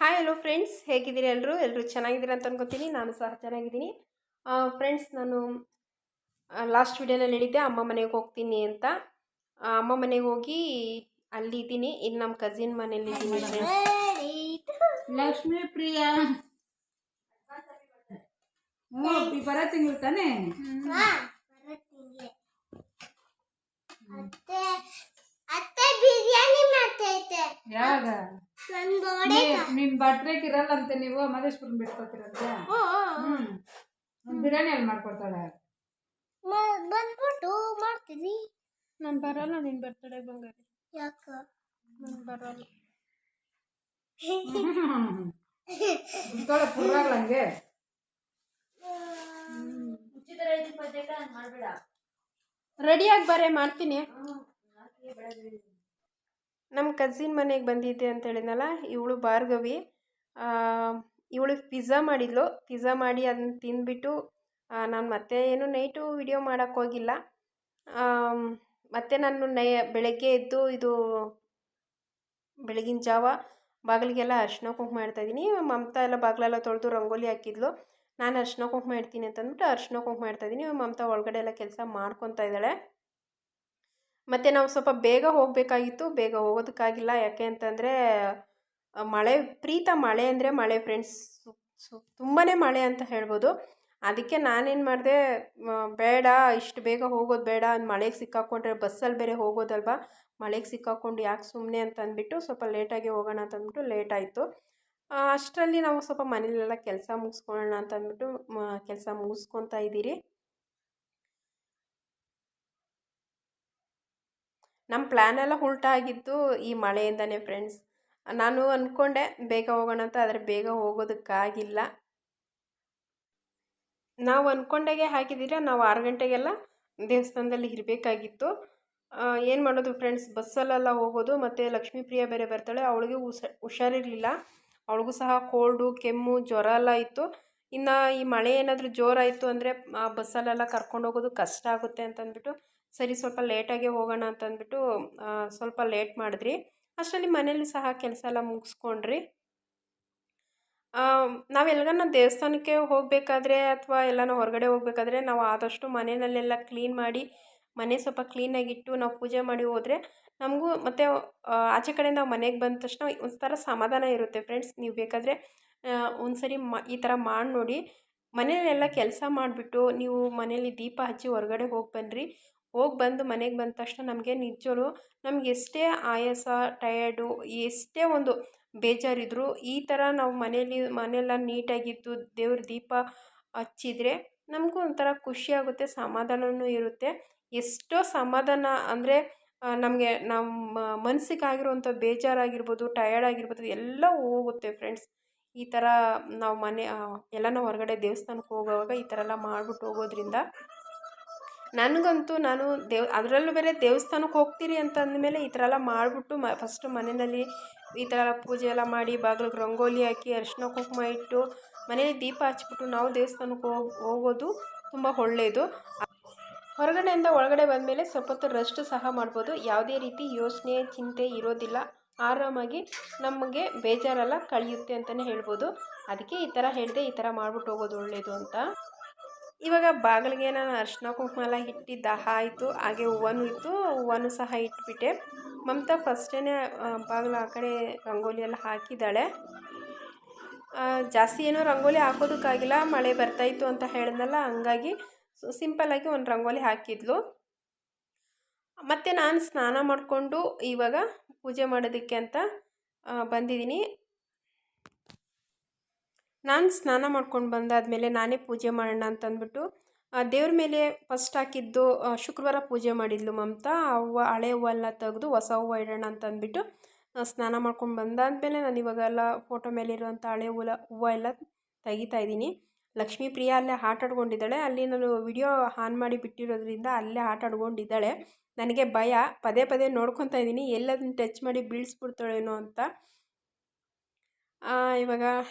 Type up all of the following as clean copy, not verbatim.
Hi hello friends, ಹೇಗಿದ್ದೀರಿ ಎಲ್ಲರೂ ಚೆನ್ನಾಗಿದ್ದೀರಾ ಅಂತ ಅನ್ಕೋತೀನಿ. ನಾನು ಸಹ ಚೆನ್ನಾಗಿದ್ದೀನಿ. ಫ್ರೆಂಡ್ಸ್, ನಾನು ಲಾಸ್ಟ್ ವಿಡಿಯೋನಲ್ಲಿ ಹೇಳಿದ್ದೆ ಅಮ್ಮ ಮನೆಗೆ ಹೋಗ್ತೀನಿ ಅಂತ. ಅಮ್ಮ ಮನೆಗೆ ಹೋಗಿ ಅಲ್ಲಿದ್ದೀನಿ. ಇಲ್ಲಿ ನಮ್ಮ ಕಸಿನ್ ಮನೇಲಿ ಇದ್ದೀನಿ ಫ್ರೆಂಡ್ಸ್. ಲಕ್ಷ್ಮೀ ಪ್ರಿಯ ಬರ ತಿಂಗಳು ತಾನೆ. ಯಾವಾಗ ನಿಮ್ ಬರ್ತ್ಡೇಕ್ ಇರಲ್ಲಂತೆ, ನೀವು ಮದೇಶ್ವರನ್ ಬಿಟ್ಕೊತಿರಂತೆ. ಬಿರಿಯಾನಿ ಅಲ್ಲಿ ಮಾಡ್ಕೊಡ್ತಾಳೆ. ಬಂದ್ಬಿಟ್ಟು ಮಾಡ್ತೀನಿ. ನಾನು ಬರಲ್ಲ ನಿನ್ನ ಬರ್ತ್ಡೇ ಬಂಗಾರಿ. ಯಾಕ ನಾನು ಬರಲ್ಲ. ಪುರ್ರಾಗ್ಲಂಗೆ ರೆಡಿಯಾಗಿ ಬರೇ ಮಾಡ್ತೀನಿ. ನಮ್ಮ ಕಸಿನ್ ಮನೆಗೆ ಬಂದಿದ್ದೆ ಅಂತ ಹೇಳಿದ್ನಲ್ಲ, ಇವಳು ಭಾರ್ಗವಿ. ಇವಳು ಪಿಜ್ಜಾ ಮಾಡಿದ್ಲು. ಪಿಜ್ಜಾ ಮಾಡಿ ಅದನ್ನ ತಿಂದ್ಬಿಟ್ಟು ನಾನು ಮತ್ತೆ ಏನು ನೈಟು ವಿಡಿಯೋ ಮಾಡೋಕ್ಕೆ ಹೋಗಿಲ್ಲ. ಮತ್ತು ನಾನು ಬೆಳಗ್ಗೆ ಎದ್ದು ಇದು ಬೆಳಗಿನ ಜಾವ ಬಾಗಿಲಿಗೆಲ್ಲ ಅರಿಶಿನ ಕುಂಕುಮ ಮಾಡ್ತಾಯಿದ್ದೀನಿ. ಮಮತಾ ಎಲ್ಲ ಬಾಗಿಲೆಲ್ಲ ತೊಳೆದು ರಂಗೋಲಿ ಹಾಕಿದ್ಲು. ನಾನು ಅರಿಶಿನ ಕುಂಕುಮ ಇಡ್ತೀನಿ ಅಂತಂದ್ಬಿಟ್ಟು ಅರಿಶಿನ ಕುಂಕುಮ ಮಾಡ್ತಾಯಿದ್ದೀನಿ. ಮಮತಾ ಒಳಗಡೆ ಎಲ್ಲ ಕೆಲಸ ಮಾಡ್ಕೊತಾ ಇದ್ದಾಳೆ. ಮತ್ತು ನಾವು ಸ್ವಲ್ಪ ಬೇಗ ಹೋಗಬೇಕಾಗಿತ್ತು, ಬೇಗ ಹೋಗೋದಕ್ಕಾಗಿಲ್ಲ. ಯಾಕೆ ಅಂತಂದರೆ ಮಳೆ, ವಿಪರೀತ ಮಳೆ ಅಂದರೆ ಮಳೆ ಫ್ರೆಂಡ್ಸ್, ತುಂಬಾ ಮಳೆ ಅಂತ ಹೇಳ್ಬೋದು. ಅದಕ್ಕೆ ನಾನೇನು ಮಾಡಿದೆ, ಬೇಡ ಇಷ್ಟು ಬೇಗ ಹೋಗೋದು ಬೇಡ, ಮಳೆಗೆ ಸಿಕ್ಕಾಕೊಂಡ್ರೆ ಬಸ್ಸಲ್ಲಿ ಬೇರೆ ಹೋಗೋದಲ್ವ, ಮಳೆಗೆ ಸಿಕ್ಕಾಕೊಂಡು ಯಾಕೆ ಸುಮ್ಮನೆ ಅಂತ ಅಂದ್ಬಿಟ್ಟು ಸ್ವಲ್ಪ ಲೇಟಾಗಿ ಹೋಗೋಣ ಅಂತಂದ್ಬಿಟ್ಟು ಲೇಟ್ ಆಯಿತು. ಅಷ್ಟರಲ್ಲಿ ನಾವು ಸ್ವಲ್ಪ ಮನೇಲೆಲ್ಲ ಕೆಲಸ ಮುಗಿಸ್ಕೊಳ್ಳೋಣ ಅಂತ ಅಂದ್ಬಿಟ್ಟು ಕೆಲಸ ಮುಗಿಸ್ಕೊತಾ ಇದ್ದೀರಿ. ನಮ್ಮ ಪ್ಲ್ಯಾನ್ ಎಲ್ಲ ಉಲ್ಟಾ ಆಗಿದ್ದು ಈ ಮಳೆಯಿಂದನೇ ಫ್ರೆಂಡ್ಸ್. ನಾನು ಅಂದ್ಕೊಂಡೆ ಬೇಗ ಹೋಗೋಣ ಅಂತ, ಆದರೆ ಬೇಗ ಹೋಗೋದಕ್ಕಾಗಿಲ್ಲ. ನಾವು ಅಂದ್ಕೊಂಡಾಗೆ ಹಾಕಿದ್ದೀರಾ, ನಾವು 6 ಗಂಟೆಗೆಲ್ಲ ದೇವಸ್ಥಾನದಲ್ಲಿ ಇರಬೇಕಾಗಿತ್ತು. ಏನು ಮಾಡೋದು ಫ್ರೆಂಡ್ಸ್, ಬಸ್ಸಲ್ಲೆಲ್ಲ ಹೋಗೋದು. ಮತ್ತು ಲಕ್ಷ್ಮೀ ಪ್ರಿಯ ಬೇರೆ ಬರ್ತಾಳೆ, ಅವಳಿಗೆ ಹುಷಾರಿರಲಿಲ್ಲ. ಅವಳಿಗೂ ಸಹ ಕೋಲ್ಡು, ಕೆಮ್ಮು, ಜ್ವರ ಎಲ್ಲ ಇತ್ತು. ಇನ್ನು ಈ ಮಳೆ ಏನಾದರೂ ಜೋರಾಯಿತು ಅಂದರೆ ಬಸ್ಸಲ್ಲೆಲ್ಲ ಕರ್ಕೊಂಡು ಹೋಗೋದು ಕಷ್ಟ ಆಗುತ್ತೆ ಅಂತಂದ್ಬಿಟ್ಟು ಸರಿ ಸ್ವಲ್ಪ ಲೇಟಾಗೆ ಹೋಗೋಣ ಅಂತಂದ್ಬಿಟ್ಟು ಸ್ವಲ್ಪ ಲೇಟ್ ಮಾಡಿದ್ರಿ. ಅಷ್ಟರಲ್ಲಿ ಮನೇಲಿ ಸಹ ಕೆಲಸ ಎಲ್ಲ ಮುಗಿಸ್ಕೊಂಡ್ರಿ. ನಾವು ಎಲ್ಗನ್ನ ದೇವಸ್ಥಾನಕ್ಕೆ ಹೋಗಬೇಕಾದ್ರೆ ಅಥವಾ ಎಲ್ಲನೂ ಹೊರಗಡೆ ಹೋಗಬೇಕಾದ್ರೆ ನಾವು ಆದಷ್ಟು ಮನೆಯಲ್ಲೆಲ್ಲ ಕ್ಲೀನ್ ಮಾಡಿ, ಮನೆ ಸ್ವಲ್ಪ ಕ್ಲೀನಾಗಿಟ್ಟು ನಾವು ಪೂಜೆ ಮಾಡಿ ಹೋದರೆ ನಮಗೂ ಮತ್ತು ಆಚೆ ಕಡೆಯಿಂದ ಮನೆಗೆ ಬಂದ ತಕ್ಷಣ ಒಂಥರ ಸಮಾಧಾನ ಇರುತ್ತೆ ಫ್ರೆಂಡ್ಸ್. ನೀವು ಬೇಕಾದರೆ ಒಂದು ಸರಿ ಈ ಥರ ಮಾಡಿ ನೋಡಿ. ಮನೆಯಲ್ಲೆಲ್ಲ ಕೆಲಸ ಮಾಡಿಬಿಟ್ಟು ನೀವು ಮನೇಲಿ ದೀಪ ಹಚ್ಚಿ ಹೊರಗಡೆ ಹೋಗಿ ಬನ್ನಿರಿ. ಹೋಗಿ ಬಂದು ಮನೆಗೆ ಬಂದ ತಕ್ಷಣ ನಮಗೆ ನಿಜವೂ ನಮ್ಗೆ ಎಷ್ಟೇ ಆಯಾಸ, ಟಯರ್ಡು, ಎಷ್ಟೇ ಒಂದು ಬೇಜಾರಿದ್ರು ಈ ಥರ ನಾವು ಮನೆಯೆಲ್ಲ ನೀಟಾಗಿದ್ದು ದೇವ್ರ ದೀಪ ಹಚ್ಚಿದರೆ ನಮಗೂ ಒಂಥರ ಖುಷಿಯಾಗುತ್ತೆ, ಸಮಾಧಾನವೂ ಇರುತ್ತೆ. ಎಷ್ಟೋ ಸಮಾಧಾನ ಅಂದರೆ ನಮಗೆ ನಮ್ಮ ಮನಸ್ಸಿಗಾಗಿರುವಂಥ ಬೇಜಾರಾಗಿರ್ಬೋದು, ಟಯರ್ಡ್ ಆಗಿರ್ಬೋದು, ಎಲ್ಲ ಹೋಗುತ್ತೆ ಫ್ರೆಂಡ್ಸ್. ಈ ಥರ ನಾವು ಎಲ್ಲನೂ ಹೊರಗಡೆ ದೇವಸ್ಥಾನಕ್ಕೆ ಹೋಗೋವಾಗ ಈ ಥರ ಎಲ್ಲ ಮಾಡ್ಬಿಟ್ಟು ಹೋಗೋದ್ರಿಂದ ನನಗಂತೂ ನಾನು ಅದರಲ್ಲೂ ಬೇರೆ ದೇವಸ್ಥಾನಕ್ಕೆ ಹೋಗ್ತೀರಿ ಅಂತ ಅಂದಮೇಲೆ ಈ ಥರ ಎಲ್ಲ ಮಾಡಿಬಿಟ್ಟು ಫಸ್ಟು ಮನೆಯಲ್ಲಿ ಈ ಥರ ಪೂಜೆ ಎಲ್ಲ ಮಾಡಿ, ಬಾಗಿಲಿಗೆ ರಂಗೋಲಿ ಹಾಕಿ, ಅರಿಶಿನ ಕುಂಕುಮ ಇಟ್ಟು, ಮನೇಲಿ ದೀಪ ಹಚ್ಬಿಟ್ಟು ನಾವು ದೇವಸ್ಥಾನಕ್ಕೆ ಹೋಗೋದು ತುಂಬ ಒಳ್ಳೆಯದು. ಹೊರಗಡೆಯಿಂದ ಒಳಗಡೆ ಬಂದಮೇಲೆ ಸ್ವಲ್ಪ ಹೊತ್ತು ರೆಸ್ಟ್ ಸಹ ಮಾಡ್ಬೋದು. ಯಾವುದೇ ರೀತಿ ಯೋಚನೆ, ಚಿಂತೆ ಇರೋದಿಲ್ಲ. ಆರಾಮಾಗಿ ನಮಗೆ ಬೇಜಾರೆಲ್ಲ ಕಳೆಯುತ್ತೆ ಅಂತಲೇ ಹೇಳ್ಬೋದು. ಅದಕ್ಕೆ ಈ ಥರ ಹೇಳಿದೆ, ಈ ಥರ ಮಾಡ್ಬಿಟ್ಟು ಹೋಗೋದು ಒಳ್ಳೆಯದು ಅಂತ. ಇವಾಗ ಬಾಗಿಲಿಗೆ ನಾನು ಅರಿಶಿನ ಕುಂಕುಮ ಎಲ್ಲ ಇಟ್ಟಿದ್ದ ಆಯಿತು. ಹಾಗೆ ಹೂವನೂ ಇತ್ತು, ಹೂವನೂ ಸಹ ಇಟ್ಬಿಟ್ಟೆ. ಮಮತಾ ಫಸ್ಟೇ ಬಾಗಿಲು ಆ ಕಡೆ ರಂಗೋಲಿ ಎಲ್ಲ ಹಾಕಿದ್ದಾಳೆ. ಜಾಸ್ತಿ ಏನೋ ರಂಗೋಲಿ ಹಾಕೋದಕ್ಕಾಗಿಲ್ಲ, ಮಳೆ ಬರ್ತಾಯಿತ್ತು ಅಂತ ಹೇಳಿದ್ನಲ್ಲ, ಹಂಗಾಗಿ ಸಿಂಪಲ್ಲಾಗಿ ಒಂದು ರಂಗೋಲಿ ಹಾಕಿದ್ಲು. ಮತ್ತು ನಾನು ಸ್ನಾನ ಮಾಡಿಕೊಂಡು ಇವಾಗ ಪೂಜೆ ಮಾಡೋದಕ್ಕೆ ಅಂತ ಬಂದಿದ್ದೀನಿ. ನಾನು ಸ್ನಾನ ಮಾಡ್ಕೊಂಡು ಬಂದಾದಮೇಲೆ ನಾನೇ ಪೂಜೆ ಮಾಡೋಣ ಅಂತಂದ್ಬಿಟ್ಟು ದೇವ್ರ ಮೇಲೆ ಫಸ್ಟ್ ಹಾಕಿದ್ದು ಶುಕ್ರವಾರ ಪೂಜೆ ಮಾಡಿದ್ಲು ಮಮತಾ. ಹೂವು, ಹಳೆ ಹೂವೆಲ್ಲ ತೆಗೆದು ಹೊಸ ಹೂವು ಇಡೋಣ ಅಂತಂದ್ಬಿಟ್ಟು ಸ್ನಾನ ಮಾಡ್ಕೊಂಡು ಬಂದಾದಮೇಲೆ ನಾನು ಇವಾಗೆಲ್ಲ ಫೋಟೋ ಮೇಲಿರುವಂಥ ಹಳೆ ಹೂವು ಎಲ್ಲ ತೆಗಿತಾ ಇದ್ದೀನಿ. ಲಕ್ಷ್ಮೀ ಪ್ರಿಯ ಅಲ್ಲೇ ಆಟ ಆಡ್ಕೊಂಡಿದ್ದಾಳೆ. ಅಲ್ಲಿ ನಾನು ವಿಡಿಯೋ ಆನ್ ಮಾಡಿ ಬಿಟ್ಟಿರೋದ್ರಿಂದ ಅಲ್ಲೇ ಆಟ ಆಡ್ಕೊಂಡಿದ್ದಾಳೆ. ನನಗೆ ಭಯ, ಪದೇ ಪದೇ ನೋಡ್ಕೊತಾ ಇದ್ದೀನಿ ಎಲ್ಲದನ್ನು ಟಚ್ ಮಾಡಿ ಬೀಳಿಸ್ಬಿಡ್ತಾಳೇನೋ ಅಂತ. ಇವಾಗ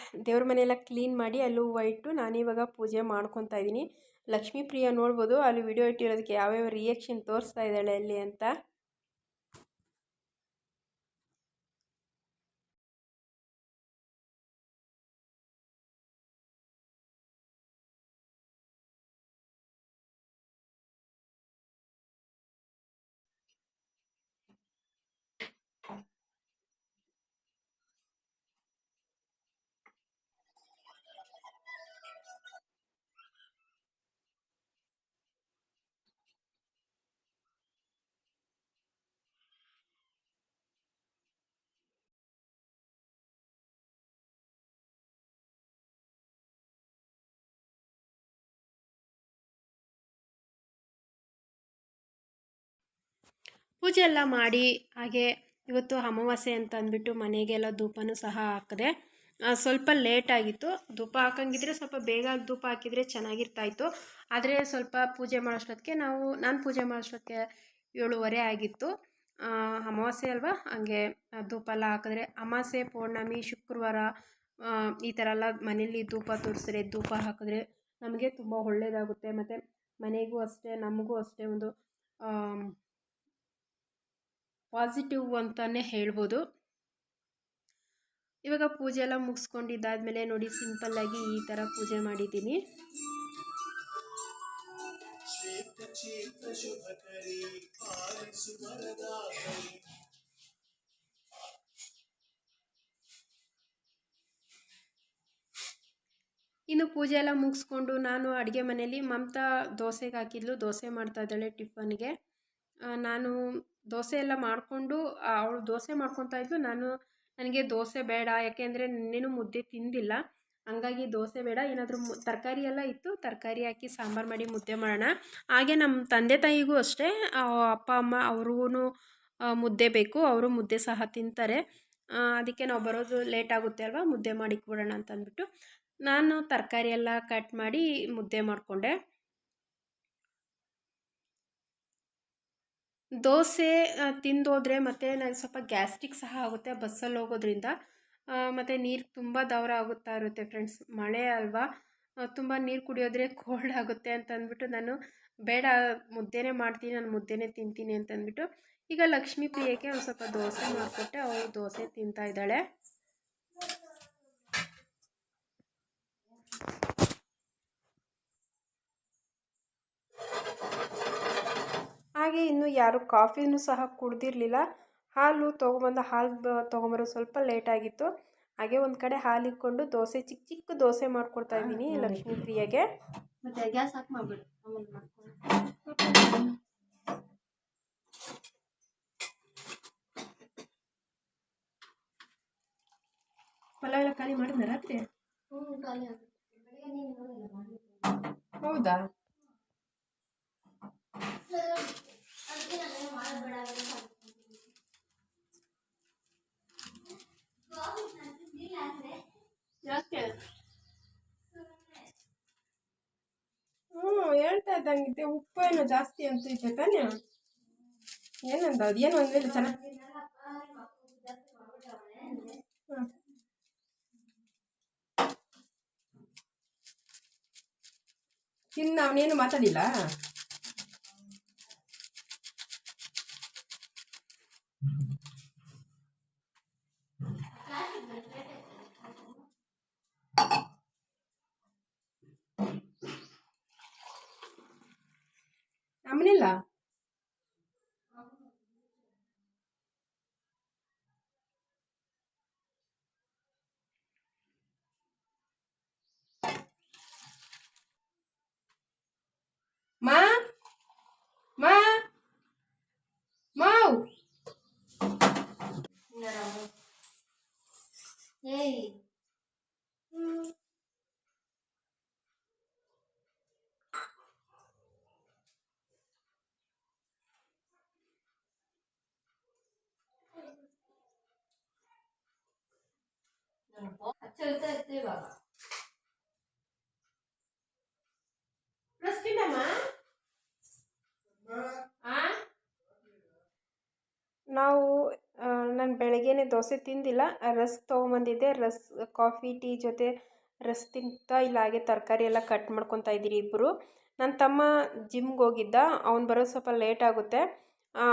ದೇವ್ರ ಮನೆಯೆಲ್ಲ ಕ್ಲೀನ್ ಮಾಡಿ ಅಲ್ಲಿ ಹೂವು ಇಟ್ಟು ನಾನಿವಾಗ ಪೂಜೆ ಮಾಡ್ಕೊತಾ ಇದ್ದೀನಿ. ಲಕ್ಷ್ಮೀ ಪ್ರಿಯ ನೋಡ್ಬೋದು ಅಲ್ಲಿ ವಿಡಿಯೋ ಇಟ್ಟಿರೋದಕ್ಕೆ ಯಾವ್ಯಾವ ರಿಯಾಕ್ಷನ್ ತೋರಿಸ್ತಾ ಇದ್ದಾಳೆ ಅಲ್ಲಿ ಅಂತ. ಪೂಜೆ ಎಲ್ಲ ಮಾಡಿ ಹಾಗೆ ಇವತ್ತು ಅಮಾವಾಸ್ಯೆ ಅಂತ ಅಂದ್ಬಿಟ್ಟು ಮನೆಗೆಲ್ಲ ಧೂಪನೂ ಸಹ ಹಾಕಿದೆ. ಸ್ವಲ್ಪ ಲೇಟ್ ಆಗಿತ್ತು. ಧೂಪ ಹಾಕಂಗಿದ್ರೆ ಸ್ವಲ್ಪ ಬೇಗ ಧೂಪ ಹಾಕಿದರೆ ಚೆನ್ನಾಗಿರ್ತಾಯಿತ್ತು. ಆದರೆ ಸ್ವಲ್ಪ ಪೂಜೆ ಮಾಡೋಷ್ಟೊತ್ತಿಗೆ ನಾನು ಪೂಜೆ ಮಾಡೋಷ್ಟೊತ್ತಿಗೆ 7:30 ಆಗಿತ್ತು. ಅಮಾವಾಸ್ಯೆ ಅಲ್ವಾ, ಹಂಗೆ ಧೂಪ ಎಲ್ಲ ಹಾಕಿದ್ರೆ ಅಮಾವಾಸ್ಯೆ, ಪೌರ್ಣಮಿ, ಶುಕ್ರವಾರ ಈ ಥರ ಎಲ್ಲ ಮನೇಲಿ ಧೂಪ ತೋರಿಸಿದ್ರೆ, ಧೂಪ ಹಾಕಿದ್ರೆ ನಮಗೆ ತುಂಬ ಒಳ್ಳೆಯದಾಗುತ್ತೆ. ಮತ್ತು ಮನೆಗೂ ಅಷ್ಟೇ, ನಮಗೂ ಅಷ್ಟೇ ಒಂದು ಪಾಸಿಟಿವ್ ಅಂತಲೇ ಹೇಳ್ಬೋದು. ಇವಾಗ ಪೂಜೆ ಎಲ್ಲ ಮುಗಿಸ್ಕೊಂಡಿದ್ದಾದಮೇಲೆ ನೋಡಿ, ಸಿಂಪಲ್ಲಾಗಿ ಈ ಥರ ಪೂಜೆ ಮಾಡಿದ್ದೀನಿ. ಇನ್ನು ಪೂಜೆ ಎಲ್ಲ ಮುಗಿಸ್ಕೊಂಡು ನಾನು ಅಡುಗೆ ಮನೆಯಲ್ಲಿ ಮಮತಾ ದೋಸೆಗೆ ಹಾಕಿದ್ಲು, ದೋಸೆ ಮಾಡ್ತಾಯಿದ್ದಾಳೆ ಟಿಫನ್ಗೆ. ನಾನು ದೋಸೆ ಎಲ್ಲ ಮಾಡಿಕೊಂಡು ಅವಳು ದೋಸೆ ಮಾಡ್ಕೊತಾ ಇದ್ಲು. ನನಗೆ ದೋಸೆ ಬೇಡ, ಯಾಕೆಂದರೆ ನಿನ್ನೆನೂ ಮುದ್ದೆ ತಿಂದಿಲ್ಲ, ಹಂಗಾಗಿ ದೋಸೆ ಬೇಡ, ಏನಾದರೂ ತರಕಾರಿ ಎಲ್ಲ ಇತ್ತು, ತರಕಾರಿ ಹಾಕಿ ಸಾಂಬಾರು ಮಾಡಿ ಮುದ್ದೆ ಮಾಡೋಣ. ಹಾಗೆ ನಮ್ಮ ತಂದೆ ತಾಯಿಗೂ ಅಷ್ಟೇ, ಅಪ್ಪ ಅಮ್ಮ ಅವ್ರಿಗೂ ಮುದ್ದೆ ಬೇಕು, ಅವರು ಮುದ್ದೆ ಸಹ ತಿಂತಾರೆ. ಅದಕ್ಕೆ ನಾವು ಬರೋದು ಲೇಟ್ ಆಗುತ್ತೆ ಅಲ್ವಾ, ಮುದ್ದೆ ಮಾಡಿಕ್ಬಿಡೋಣ ಅಂತ ಅಂದ್ಬಿಟ್ಟು ನಾನು ತರಕಾರಿ ಎಲ್ಲ ಕಟ್ ಮಾಡಿ ಮುದ್ದೆ ಮಾಡಿಕೊಂಡೆ. ದೋಸೆ ತಿಂದೋದ್ರೆ ಮತ್ತು ನನಗೆ ಸ್ವಲ್ಪ ಗ್ಯಾಸ್ಟ್ರಿಕ್ ಸಹ ಆಗುತ್ತೆ ಬಸ್ಸಲ್ಲಿ ಹೋಗೋದ್ರಿಂದ. ಮತ್ತು ನೀರು ತುಂಬ ದಾವರ ಆಗುತ್ತಾ ಇರುತ್ತೆ ಫ್ರೆಂಡ್ಸ್, ಮಳೆ ಅಲ್ವಾ, ತುಂಬ ನೀರು ಕುಡಿಯೋದ್ರೆ ಕೋಲ್ಡ್ ಆಗುತ್ತೆ ಅಂತ ಅಂದ್ಬಿಟ್ಟು ನಾನು ಬೇಡ, ಮುದ್ದೆನೇ ಮಾಡ್ತೀನಿ, ನಾನು ಮುದ್ದೆನೇ ತಿಂತೀನಿ ಅಂತಂದ್ಬಿಟ್ಟು ಈಗ ಲಕ್ಷ್ಮೀ ಪ್ರಿಯಕ್ಕೆ ಒಂದು ಸ್ವಲ್ಪ ದೋಸೆ ಮಾಡಿಕೊಟ್ಟೆ. ಅವಳು ದೋಸೆ ತಿಂತಾಯಿದ್ದಾಳೆ. ಹಾಗೆ ಇನ್ನು ಯಾರು ಕಾಫಿನೂ ಸಹ ಕುಡ್ದಿರಲಿಲ್ಲ. ಹಾಲು ತೊಗೊಂಬರೋದು ಸ್ವಲ್ಪ ಲೇಟ್ ಆಗಿತ್ತು. ಹಾಗೆ ಒಂದು ಕಡೆ ಹಾಲು ಇಕ್ಕೊಂಡು ದೋಸೆ ಚಿಕ್ಕ ಚಿಕ್ಕ ದೋಸೆ ಮಾಡ್ಕೊಡ್ತಾ ಇದ್ದೀನಿ ಲಕ್ಷ್ಮೀ ಪ್ರಿಯಗೆ. ಮತ್ತೆ ಗ್ಯಾಸ್ ಆಫ್ ಮಾಡ್ಬಿಡು, ಪಲಾವ್ ಎಲ್ಲ ಖಾಲಿ ಮಾಡಿದ್ನ ರಾತ್ರಿ? ಖಾಲಿ ಹೌದಾ? ಯಾಕೆ? ಹೇಳ್ತಾ ಇದ್ದಂಗಿದೆ ಉಪ್ಪು ಏನೋ ಜಾಸ್ತಿ ಅಂತ ಐತೆ ತಾನೇ? ಏನಂದ ಅದು? ಏನು ಅಂದ್ಮೇಲೆ ಚೆನ್ನಾಗಿ ತಿನ್ನ, ಅವನೇನು ಮಾತಾಡಿಲ್ಲ. ಅಮ್ಮನಿಲ್ಲ. ಮಾ ಮಾ ಮಾವ್ ಏಯ್ ಅಚ್ಚ ಇರ್ತಾ ಇತ್ತು ಇವಾಗ. ನಾವು ನಾನು ಬೆಳಗ್ಗೆನೇ ದೋಸೆ ತಿಂದಿಲ್ಲ, ರಸ್ಕ್ ತೊಗೊಂಬಂದಿದ್ದೆ. ಕಾಫಿ ಟೀ ಜೊತೆ ರಸ್ಕ್ ತಿಂತಾ ಇಲ್ಲ, ಹಾಗೆ ತರಕಾರಿ ಎಲ್ಲ ಕಟ್ ಮಾಡ್ಕೊತಾ ಇದ್ದೀರಿ ಇಬ್ಬರು. ನನ್ನ ತಮ್ಮ ಜಿಮ್ಗೆ ಹೋಗಿದ್ದ, ಅವ್ನು ಬರೋದು ಸ್ವಲ್ಪ ಲೇಟ್ ಆಗುತ್ತೆ.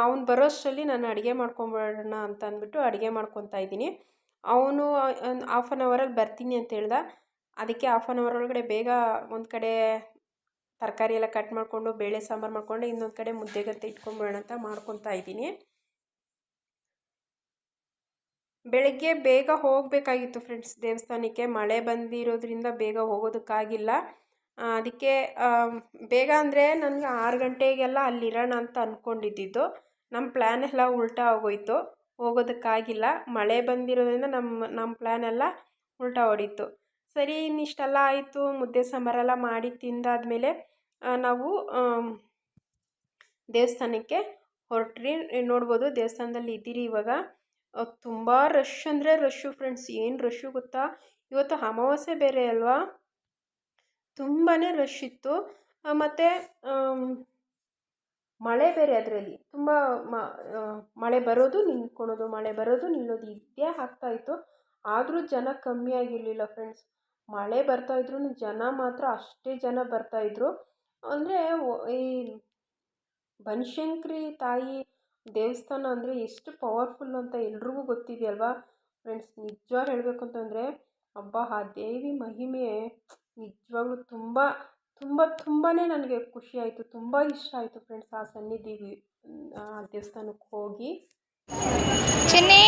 ಅವ್ನು ಬರೋಷ್ಟರಲ್ಲಿ ನಾನು ಅಡುಗೆ ಮಾಡ್ಕೊಂಬಿಡೋಣ ಅಂತ ಅಂದ್ಬಿಟ್ಟು ಅಡುಗೆ ಮಾಡ್ಕೊತಾ ಇದ್ದೀನಿ. ಅವನು ಹಾಫ್ ಆನ್ ಅವರಲ್ಲಿ ಬರ್ತೀನಿ ಅಂತ ಹೇಳ್ದ. ಅದಕ್ಕೆ ಹಾಫ್ ಆನ್ ಅವರ್ ಒಳಗಡೆ ಬೇಗ ಒಂದು ಕಡೆ ತರಕಾರಿ ಎಲ್ಲ ಕಟ್ ಮಾಡಿಕೊಂಡು ಬೇಳೆ ಸಾಂಬಾರು ಮಾಡಿಕೊಂಡು ಇನ್ನೊಂದು ಕಡೆ ಮುದ್ದೆಗಂತ ಇಟ್ಕೊಂಬಿಡೋಣ ಅಂತ ಮಾಡ್ಕೊತಾ ಇದ್ದೀನಿ. ಬೆಳಗ್ಗೆ ಬೇಗ ಹೋಗಬೇಕಾಗಿತ್ತು ಫ್ರೆಂಡ್ಸ್ ದೇವಸ್ಥಾನಕ್ಕೆ, ಮಳೆ ಬಂದಿರೋದ್ರಿಂದ ಬೇಗ ಹೋಗೋದಕ್ಕಾಗಿಲ್ಲ. ಅದಕ್ಕೆ ಬೇಗ ಅಂದರೆ ನನಗೆ 6 ಗಂಟೆಗೆಲ್ಲ ಅಲ್ಲಿರೋಣ ಅಂತ ಅಂದ್ಕೊಂಡಿದ್ದು. ನಮ್ಮ ಪ್ಲ್ಯಾನ್ ಎಲ್ಲ ಉಲ್ಟಾ ಆಗೋಯಿತು, ಹೋಗೋದಕ್ಕಾಗಿಲ್ಲ. ಮಳೆ ಬಂದಿರೋದ್ರಿಂದ ನಮ್ಮ ಪ್ಲ್ಯಾನ್ ಎಲ್ಲ ಉಲ್ಟಾ ಹೊಡೀತು. ಸರಿ, ಇನ್ನಿಷ್ಟೆಲ್ಲ ಆಯಿತು. ಮುದ್ದೆ ಸಾಂಬಾರೆಲ್ಲ ಮಾಡಿ ತಿಂದಾದಮೇಲೆ ನಾವು ದೇವಸ್ಥಾನಕ್ಕೆ ಹೊರಟ್ರಿ. ನೋಡ್ಬೋದು ದೇವಸ್ಥಾನದಲ್ಲಿ ಇದ್ದೀರಿ ಇವಾಗ. ತುಂಬ ರಶ್ ಅಂದರೆ ರಶ್ಶು ಫ್ರೆಂಡ್ಸ್. ಏನು ರಶ್ಶು ಗೊತ್ತಾ, ಇವತ್ತು ಅಮಾವಾಸ್ಯೆ ಬೇರೆ ಅಲ್ವಾ, ತುಂಬಾ ರಶ್ ಇತ್ತು. ಮತ್ತು ಮಳೆ ಬೇರೆ ಅದರಲ್ಲಿ ತುಂಬ ಮಳೆ ಬರೋದು ನಿಂತ್ಕೊಳೋದು, ಮಳೆ ಬರೋದು ನಿಲ್ಲೋದು ಇದೇ ಆಗ್ತಾಯಿತ್ತು. ಆದರೂ ಜನ ಕಮ್ಮಿ ಆಗಿರಲಿಲ್ಲ ಫ್ರೆಂಡ್ಸ್. ಮಳೆ ಬರ್ತಾಯಿದ್ರು ಜನ ಮಾತ್ರ ಅಷ್ಟೇ ಜನ ಬರ್ತಾಯಿದ್ರು. ಅಂದರೆ ಈ ಬನಶಂಕರಿ ತಾಯಿ ದೇವಸ್ಥಾನ ಅಂದರೆ ಎಷ್ಟು ಪವರ್ಫುಲ್ಲು ಅಂತ ಎಲ್ರಿಗೂ ಗೊತ್ತಿದೆಯಲ್ವಾ ಫ್ರೆಂಡ್ಸ್. ನಿಜ ಹೇಳಬೇಕು ಅಂತಂದರೆ ಅಬ್ಬಾ ಆ ದೇವಿ ಮಹಿಮೆ ನಿಜವಾಗ್ಲೂ ತುಂಬಾ ನನಗೆ ಖುಷಿ ಆಯಿತು, ತುಂಬ ಇಷ್ಟ ಆಯಿತು ಫ್ರೆಂಡ್ಸ್ ಆ ಸನ್ನಿಧಿಗೆ, ಆ ದೇವಸ್ಥಾನಕ್ಕೆ ಹೋಗಿ. ಚಿನ್ನಿ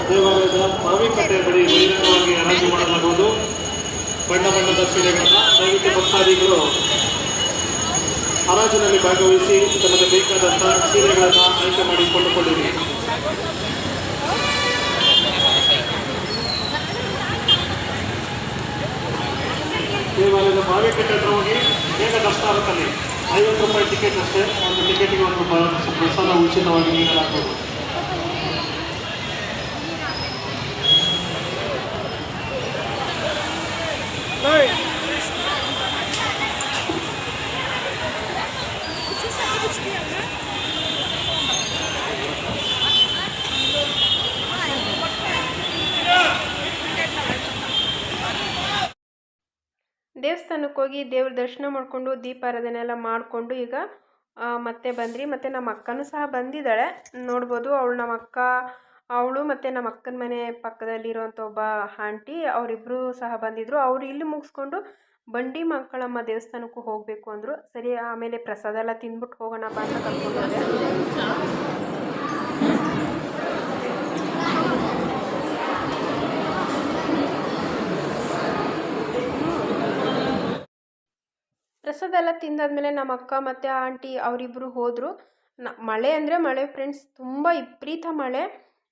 ದೇವಾಲಯದ ಮಾವಿನಕಟ್ಟೆಯ ಬಳಿ ಬಹಿರಂಗವಾಗಿ ಹರಾಜು ಮಾಡಲಾಗುವುದು. ಬಣ್ಣ ಬಣ್ಣದ ಸೀರೆಗಳನ್ನು ದಯವಿಟ್ಟು ಭಕ್ತಾದಿಗಳು ಹರಾಜಿನಲ್ಲಿ ಭಾಗವಹಿಸಿ ತಮಗೆ ಬೇಕಾದಂತಹ ಸೀರೆಗಳನ್ನು ಆಯ್ಕೆ ಮಾಡಿ ಕೊಂಡುಕೊಳ್ಳಿರಿ. ದೇವಾಲಯದ ಮಾವಿನಕಟ್ಟೆ ಹತ್ರ ಹೋಗಿ ಬೇಗ ದರ್ಶನ ಆಗುತ್ತಲ್ಲಿ. 50 ರೂಪಾಯಿ ಟಿಕೆಟ್ ಅಷ್ಟೇ. ಒಂದು ಟಿಕೆಟಿಗೆ ಒಂದು ಪ್ರಸಾದ ಉಚಿತವಾಗಿ ನೀಡಲಾಗುವುದು. ದೇವಸ್ಥಾನಕ್ಕೆ ಹೋಗಿ ದೇವ್ರ ದರ್ಶನ ಮಾಡಿಕೊಂಡು ದೀಪಾರಾಧನೆ ಎಲ್ಲ ಮಾಡಿಕೊಂಡು ಈಗ ಮತ್ತೆ ಬಂದ್ರಿ. ಮತ್ತು ನಮ್ಮ ಅಕ್ಕನೂ ಸಹ ಬಂದಿದ್ದಾಳೆ, ನೋಡ್ಬೋದು. ಅವಳು ಮತ್ತು ನಮ್ಮ ಅಕ್ಕನ ಮನೆ ಪಕ್ಕದಲ್ಲಿರುವಂಥ ಒಬ್ಬ ಆಂಟಿ, ಅವರಿಬ್ಬರು ಸಹ ಬಂದಿದ್ದರು. ಅವರು ಇಲ್ಲಿ ಮುಗಿಸ್ಕೊಂಡು ಬಂಡಿ ಮಕ್ಕಳಮ್ಮ ದೇವಸ್ಥಾನಕ್ಕೂ ಹೋಗಬೇಕು ಅಂದರು. ಸರಿ, ಆಮೇಲೆ ಪ್ರಸಾದ ಎಲ್ಲ ತಿಂದ್ಬಿಟ್ಟು ಹೋಗೋಣ ಬಾ ಅಂತ ಕರ್ಕೊಂಡು ಹೋದೆ. ಪ್ರಸಾದ ಎಲ್ಲ ತಿಂದಾದ್ಮೇಲೆ ನಮ್ಮ ಅಕ್ಕ ಮತ್ತು ಆಂಟಿ ಅವರಿಬ್ಬರು ಹೋದರು. ಮಳೆ ಅಂದರೆ ಮಳೆ ಫ್ರೆಂಡ್ಸ್, ತುಂಬ ವಿಪರೀತ ಮಳೆ.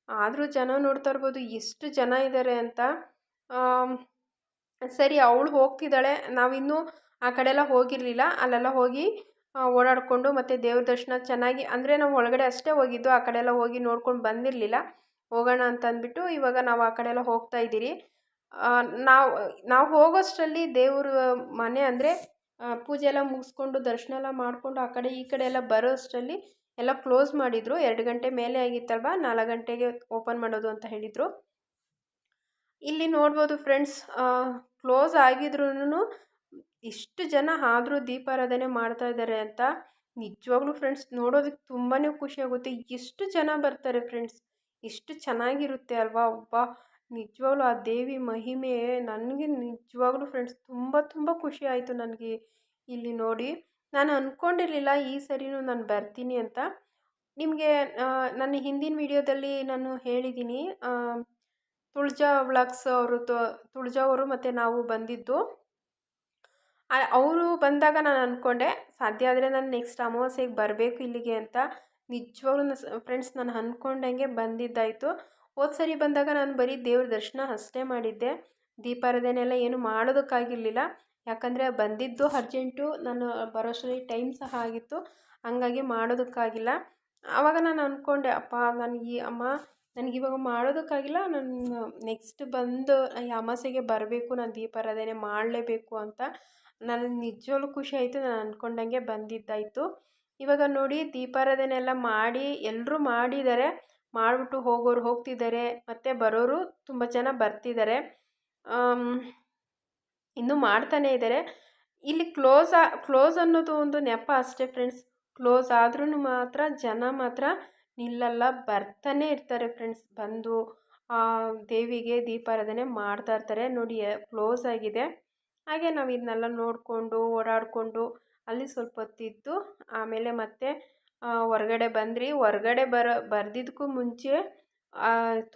ಆದರೂ ಜನ ನೋಡ್ತಾ ಇರ್ಬೋದು ಎಷ್ಟು ಜನ ಇದ್ದಾರೆ ಅಂತ. ಸರಿ, ಅವಳು ಹೋಗ್ತಿದ್ದಾಳೆ, ನಾವಿನ್ನೂ ಆ ಕಡೆ ಎಲ್ಲ ಹೋಗಿರಲಿಲ್ಲ. ಅಲ್ಲೆಲ್ಲ ಹೋಗಿ ಓಡಾಡಿಕೊಂಡು ಮತ್ತು ದೇವ್ರ ದರ್ಶನ ಚೆನ್ನಾಗಿ, ಅಂದರೆ ನಾವು ಒಳಗಡೆ ಅಷ್ಟೇ ಹೋಗಿದ್ದು, ಆ ಕಡೆ ಎಲ್ಲ ಹೋಗಿ ನೋಡ್ಕೊಂಡು ಬಂದಿರಲಿಲ್ಲ. ಹೋಗೋಣ ಅಂತ ಅಂದ್ಬಿಟ್ಟು ಇವಾಗ ನಾವು ಆ ಕಡೆ ಎಲ್ಲ ಹೋಗ್ತಾ ಇದ್ದೀರಿ. ನಾವು ಹೋಗೋಷ್ಟರಲ್ಲಿ ದೇವ್ರ ಮನೆ ಅಂದರೆ ಪೂಜೆ ಎಲ್ಲ ಮುಗಿಸ್ಕೊಂಡು ದರ್ಶನ ಎಲ್ಲ ಮಾಡಿಕೊಂಡು ಆ ಕಡೆ ಈ ಕಡೆ ಎಲ್ಲ ಬರೋ ಅಷ್ಟರಲ್ಲಿ ಎಲ್ಲ ಕ್ಲೋಸ್ ಮಾಡಿದರು. 2 ಗಂಟೆ ಮೇಲೆ ಆಗಿತ್ತಲ್ವ, 4 ಗಂಟೆಗೆ ಓಪನ್ ಮಾಡೋದು ಅಂತ ಹೇಳಿದರು. ಇಲ್ಲಿ ನೋಡ್ಬೋದು ಫ್ರೆಂಡ್ಸ್, ಕ್ಲೋಸ್ ಆಗಿದ್ರೂ ಇಷ್ಟು ಜನ ಆದರೂ ದೀಪಾರಾಧನೆ ಮಾಡ್ತಾ ಇದ್ದಾರೆ ಅಂತ ನಿಜವಾಗ್ಲೂ ಫ್ರೆಂಡ್ಸ್ ನೋಡೋದಕ್ಕೆ ತುಂಬಾ ಖುಷಿಯಾಗುತ್ತೆ. ಎಷ್ಟು ಜನ ಬರ್ತಾರೆ ಫ್ರೆಂಡ್ಸ್, ಎಷ್ಟು ಚೆನ್ನಾಗಿರುತ್ತೆ ಅಲ್ವಾ. ನಿಜವಾಗ್ಲೂ ಆ ದೇವಿ ಮಹಿಮೆ ನನಗೆ ನಿಜವಾಗ್ಲೂ ಫ್ರೆಂಡ್ಸ್ ತುಂಬ ಖುಷಿ ಆಯಿತು ನನಗೆ ಇಲ್ಲಿ ನೋಡಿ. ನಾನು ಅಂದ್ಕೊಂಡಿರಲಿಲ್ಲ ಈ ಸರಿನೂ ನಾನು ಬರ್ತೀನಿ ಅಂತ. ನಿಮಗೆ ನನ್ನ ಹಿಂದಿನ ವಿಡಿಯೋದಲ್ಲಿ ನಾನು ಹೇಳಿದ್ದೀನಿ, ತುಳಜಾ ವ್ಲಾಗ್ಸ್ ತುಳಜಾ ಅವರು ಮತ್ತು ನಾವು ಬಂದಿದ್ದು. ಅವರು ಬಂದಾಗ ನಾನು ಅಂದ್ಕೊಂಡೆ ಸಾಧ್ಯ ಆದರೆ ನಾನು ನೆಕ್ಸ್ಟ್ ಅಮಾವಾಸ್ಯೆಗೆ ಬರಬೇಕು ಇಲ್ಲಿಗೆ ಅಂತ. ನಿಜವಾಗ್ಲೂ ಫ್ರೆಂಡ್ಸ್ ನಾನು ಅಂದ್ಕೊಂಡಂಗೆ ಬಂದಿದ್ದಾಯಿತು. ಹೋದ ಸರಿ ಬಂದಾಗ ನಾನು ಬರೀ ದೇವ್ರ ದರ್ಶನ ಅಷ್ಟೇ ಮಾಡಿದ್ದೆ, ದೀಪಾರಾಧನೆ ಎಲ್ಲ ಏನು ಮಾಡೋದಕ್ಕಾಗಿರಲಿಲ್ಲ. ಯಾಕಂದರೆ ಬಂದಿದ್ದು ಅರ್ಜೆಂಟು, ನಾನು ಬರೋಷ್ಟರಲ್ಲಿ ಟೈಮ್ ಸಹ ಆಗಿತ್ತು, ಹಂಗಾಗಿ ಮಾಡೋದಕ್ಕಾಗಿಲ್ಲ. ಆವಾಗ ನಾನು ಅಂದ್ಕೊಂಡೆ ನನಗಿವಾಗ ಮಾಡೋದಕ್ಕಾಗಿಲ್ಲ, ನಾನು ನೆಕ್ಸ್ಟ್ ಬಂದು ಈ ಅಮಾವಾಸ್ಯೆಗೆ ಬರಬೇಕು, ನಾನು ದೀಪಾರಾಧನೆ ಮಾಡಲೇಬೇಕು ಅಂತ. ನನಗೆ ನಿಜವಾಗ್ಲೂ ಖುಷಿ ಆಯಿತು, ನಾನು ಅಂದ್ಕೊಂಡಂಗೆ ಬಂದಿದ್ದಾಯಿತು. ಇವಾಗ ನೋಡಿ ದೀಪಾರಾಧನೆ ಎಲ್ಲ ಮಾಡಿ ಎಲ್ಲರೂ ಮಾಡಿದ್ದಾರೆ, ಮಾಡಿಬಿಟ್ಟು ಹೋಗೋರು ಹೋಗ್ತಿದ್ದಾರೆ, ಮತ್ತು ಬರೋರು ತುಂಬ ಜನ ಬರ್ತಿದ್ದಾರೆ, ಇನ್ನೂ ಮಾಡ್ತಾನೇ ಇದ್ದಾರೆ. ಇಲ್ಲಿ ಕ್ಲೋಸ್ ಅನ್ನೋದು ಒಂದು ನೆಪ ಅಷ್ಟೇ ಫ್ರೆಂಡ್ಸ್. ಕ್ಲೋಸ್ ಆದ್ರೂ ಮಾತ್ರ ಜನ ಮಾತ್ರ ನಿಲ್ಲಲ್ಲ, ಬರ್ತಾನೆ ಇರ್ತಾರೆ ಫ್ರೆಂಡ್ಸ್. ಬಂದು ದೇವಿಗೆ ದೀಪಾರಾಧನೆ ಮಾಡ್ತಾ ಇರ್ತಾರೆ. ನೋಡಿ ಕ್ಲೋಸ್ ಆಗಿದೆ. ಹಾಗೆ ನಾವು ಇದನ್ನೆಲ್ಲ ನೋಡಿಕೊಂಡು ಓಡಾಡಿಕೊಂಡು ಅಲ್ಲಿ ಸ್ವಲ್ಪ ಹೊತ್ತಿದ್ದು ಆಮೇಲೆ ಮತ್ತೆ ಹೊರಗಡೆ ಬಂದ್ರಿ. ಹೊರಗಡೆ ಬರ್ದಿದ್ದಕ್ಕೂ ಮುಂಚೆ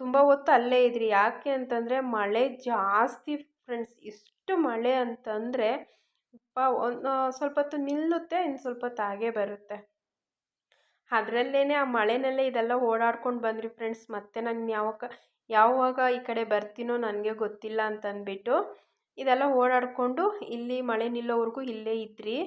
ತುಂಬ ಹೊತ್ತು ಅಲ್ಲೇ ಇದ್ರಿ. ಯಾಕೆ ಅಂತಂದರೆ ಮಳೆ ಜಾಸ್ತಿ ಫ್ರೆಂಡ್ಸ್. ಎಷ್ಟು ಮಳೆ ಅಂತಂದರೆ ಸ್ವಲ್ಪ ಹೊತ್ತು ನಿಲ್ಲುತ್ತೆ, ಇನ್ನು ಸ್ವಲ್ಪ ಹೊತ್ತು ಹಾಗೇ ಬರುತ್ತೆ. ಅದರಲ್ಲೇ ಆ ಮಳೆನಲ್ಲೇ ಇದೆಲ್ಲ ಓಡಾಡ್ಕೊಂಡು ಬಂದ್ರಿ ಫ್ರೆಂಡ್ಸ್. ಮತ್ತು ನಾನು ಯಾವಾಗ ಈ ಕಡೆ ಬರ್ತೀನೋ ನನಗೆ ಗೊತ್ತಿಲ್ಲ ಅಂತಂದ್ಬಿಟ್ಟು ಇದೆಲ್ಲ ಓಡಾಡಿಕೊಂಡು ಇಲ್ಲಿ ಮಳೆ ನಿಲ್ಲೋವರೆಗೂ ಇಲ್ಲೇ ಇದ್ರಿ.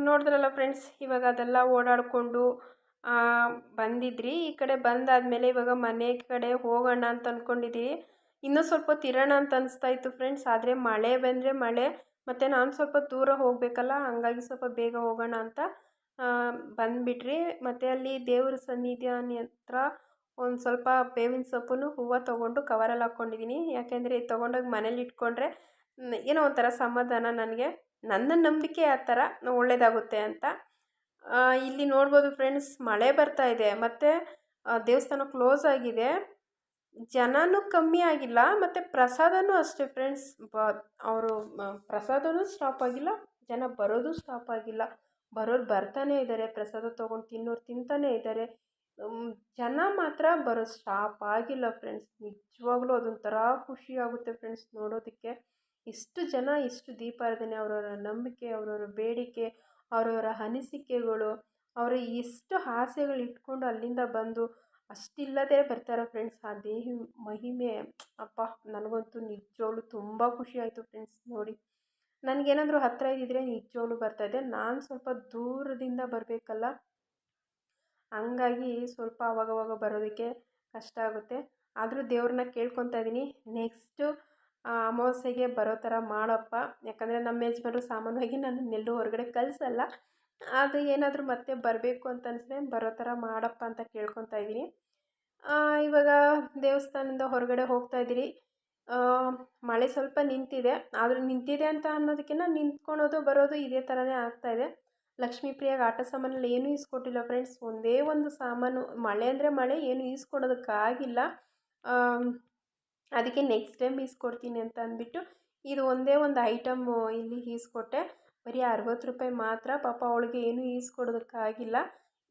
ನೋಡಿದ್ರಲ್ಲ ಫ್ರೆಂಡ್ಸ್, ಇವಾಗ ಅದೆಲ್ಲ ಓಡಾಡಿಕೊಂಡು ಬಂದಿದ್ರಿ. ಈ ಕಡೆ ಬಂದಾದಮೇಲೆ ಇವಾಗ ಮನೆ ಕಡೆ ಹೋಗೋಣ ಅಂತ ಅಂದ್ಕೊಂಡಿದ್ದೀವಿ. ಇನ್ನೂ ಸ್ವಲ್ಪ ಹೊತ್ತು ಇರೋಣ ಅಂತ ಅನಿಸ್ತಾ ಇತ್ತು ಫ್ರೆಂಡ್ಸ್. ಆದರೆ ಮಳೆ ಬಂದರೆ ಮಳೆ, ಮತ್ತು ನಾನು ಸ್ವಲ್ಪ ದೂರ ಹೋಗಬೇಕಲ್ಲ, ಹಂಗಾಗಿ ಸ್ವಲ್ಪ ಬೇಗ ಹೋಗೋಣ ಅಂತ ಬಂದುಬಿಟ್ರಿ. ಮತ್ತು ಅಲ್ಲಿ ದೇವ್ರ ಸನ್ನಿಧಾನ ಹತ್ರ ಒಂದು ಸ್ವಲ್ಪ ಬೇವಿನ ಸೊಪ್ಪು ಹೂವು ತೊಗೊಂಡು ಕವರಲ್ಲಿ ಹಾಕ್ಕೊಂಡಿದ್ದೀನಿ. ಯಾಕೆಂದರೆ ಇದು ತೊಗೊಂಡೋಗಿ ಮನೇಲಿ ಇಟ್ಕೊಂಡ್ರೆ ಏನೋ ಒಂಥರ ಸಮಾಧಾನ ನನಗೆ. ನನ್ನ ನಂಬಿಕೆ ಆ ಥರ ಒಳ್ಳೆಯದಾಗುತ್ತೆ ಅಂತ. ಇಲ್ಲಿ ನೋಡ್ಬೋದು ಫ್ರೆಂಡ್ಸ್, ಮಳೆ ಬರ್ತಾ ಇದೆ ಮತ್ತು ದೇವಸ್ಥಾನ ಕ್ಲೋಸ್ ಆಗಿದೆ. ಜನನೂ ಕಮ್ಮಿ ಆಗಿಲ್ಲ, ಮತ್ತು ಪ್ರಸಾದನೂ ಅಷ್ಟೇ ಫ್ರೆಂಡ್ಸ್. ಅವರು ಪ್ರಸಾದನೂ ಸ್ಟಾಪ್ ಆಗಿಲ್ಲ, ಜನ ಬರೋದು ಸ್ಟಾಪ್ ಆಗಿಲ್ಲ. ಬರೋರು ಬರ್ತಾನೇ ಇದ್ದಾರೆ, ಪ್ರಸಾದ ತೊಗೊಂಡು ತಿನ್ನೋರು ತಿಂತಾನೇ ಇದ್ದಾರೆ. ಜನ ಮಾತ್ರ ಬರೋದು ಸ್ಟಾಪ್ ಆಗಿಲ್ಲ ಫ್ರೆಂಡ್ಸ್. ನಿಜವಾಗ್ಲೂ ಅದೊಂಥರ ಖುಷಿ ಆಗುತ್ತೆ ಫ್ರೆಂಡ್ಸ್ ನೋಡೋದಕ್ಕೆ. ಇಷ್ಟು ಜನ, ಇಷ್ಟು ದೀಪಾರಾಧನೆ, ಅವರವರ ನಂಬಿಕೆ, ಅವರವರ ಬೇಡಿಕೆ, ಅವರವರ ಅನಿಸಿಕೆಗಳು, ಅವರು ಎಷ್ಟು ಆಸೆಗಳು ಇಟ್ಕೊಂಡು ಅಲ್ಲಿಂದ ಬಂದು ಅಷ್ಟಿಲ್ಲದೆ ಬರ್ತಾರೆ ಫ್ರೆಂಡ್ಸ್. ಆ ದೇಹಿ ಮಹಿಮೆ ಅಪ್ಪ, ನನಗಂತೂ ನಿಜವಾಗ್ಲೂ ತುಂಬ ಖುಷಿ ಆಯಿತು ಫ್ರೆಂಡ್ಸ್ ನೋಡಿ. ನನಗೇನಾದರೂ ಹತ್ತಿರ ಇದ್ದಿದ್ರೆ ನಿಜವಾಗ್ಲೂ ಬರ್ತಾಯಿದ್ದೆ. ನಾನು ಸ್ವಲ್ಪ ದೂರದಿಂದ ಬರಬೇಕಲ್ಲ, ಹಂಗಾಗಿ ಸ್ವಲ್ಪ ಆವಾಗವಾಗ ಬರೋದಕ್ಕೆ ಕಷ್ಟ ಆಗುತ್ತೆ. ಆದರೂ ದೇವ್ರನ್ನ ಕೇಳ್ಕೊತಾ ಇದ್ದೀನಿ, ನೆಕ್ಸ್ಟು ಅಮಾವಾಸ್ಯೆಗೆ ಬರೋ ಥರ ಮಾಡಪ್ಪ. ಯಾಕಂದರೆ ನಮ್ಮ ಯಜಮಾನರು ಸಾಮಾನ್ಯವಾಗಿ ನನ್ನನ್ನೆಲ್ಲೂ ಹೊರಗಡೆ ಕಳಿಸಲ್ಲ. ಅದು ಏನಾದರೂ ಮತ್ತೆ ಬರಬೇಕು ಅಂತ ಅನಿಸಿದ್ರೆ ಬರೋ ಥರ ಮಾಡಪ್ಪ ಅಂತ ಕೇಳ್ಕೊತಾ ಇದ್ದೀನಿ. ಇವಾಗ ದೇವಸ್ಥಾನದಿಂದ ಹೊರಗಡೆ ಹೋಗ್ತಾ ಇದ್ದೀರಿ. ಮಳೆ ಸ್ವಲ್ಪ ನಿಂತಿದೆ, ಆದರೂ ನಿಂತಿದೆ ಅಂತ ಅನ್ನೋದಕ್ಕಿಂತ ನಿಂತ್ಕೊಳೋದು ಬರೋದು ಇದೇ ಥರನೇ ಆಗ್ತಾಯಿದೆ. ಲಕ್ಷ್ಮೀ ಪ್ರಿಯಾಗೆ ಆಟ ಸಾಮಾನಲ್ಲಿ ಏನೂ ಈಸ್ಕೊಟ್ಟಿಲ್ಲ ಫ್ರೆಂಡ್ಸ್. ಒಂದೇ ಒಂದು ಸಾಮಾನು, ಮಳೆ ಅಂದರೆ ಮಳೆ, ಏನು ಈಸ್ಕೊಡೋದಕ್ಕಾಗಿಲ್ಲ. ಅದಕ್ಕೆ ನೆಕ್ಸ್ಟ್ ಟೈಮ್ ಈಸ್ಕೊಡ್ತೀನಿ ಅಂತ ಅಂದ್ಬಿಟ್ಟು ಇದು ಒಂದೇ ಒಂದು ಐಟಮ್ಮು ಇಲ್ಲಿ ಈಸ್ಕೊಟ್ಟೆ. ಬರೀ 60 ರೂಪಾಯಿ ಮಾತ್ರ. ಪಾಪ ಅವಳಿಗೆ ಏನೂ ಈಸ್ಕೊಡೋದಕ್ಕಾಗಿಲ್ಲ.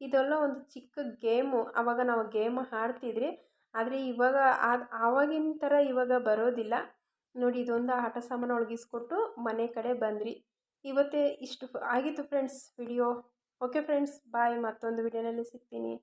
ಇದೆಲ್ಲ ಒಂದು ಚಿಕ್ಕ ಗೇಮು. ಆವಾಗ ನಾವು ಗೇಮ್ ಆಡ್ತಿದ್ರಿ, ಆದರೆ ಇವಾಗ ಆವಾಗಿನ ಥರ ಇವಾಗ ಬರೋದಿಲ್ಲ ನೋಡಿ. ಇದೊಂದು ಆಟ ಸಾಮಾನು ಅವಳಿಗೆ ಈಸ್ಕೊಟ್ಟು ಮನೆ ಕಡೆ ಬಂದ್ರಿ. ಇವತ್ತೇ ಇಷ್ಟು ಆಗಿತ್ತು ಫ್ರೆಂಡ್ಸ್ ವಿಡಿಯೋ. ಓಕೆ ಫ್ರೆಂಡ್ಸ್, ಬಾಯ್. ಮತ್ತೊಂದು ವಿಡಿಯೋನಲ್ಲಿ ಸಿಗ್ತೀನಿ.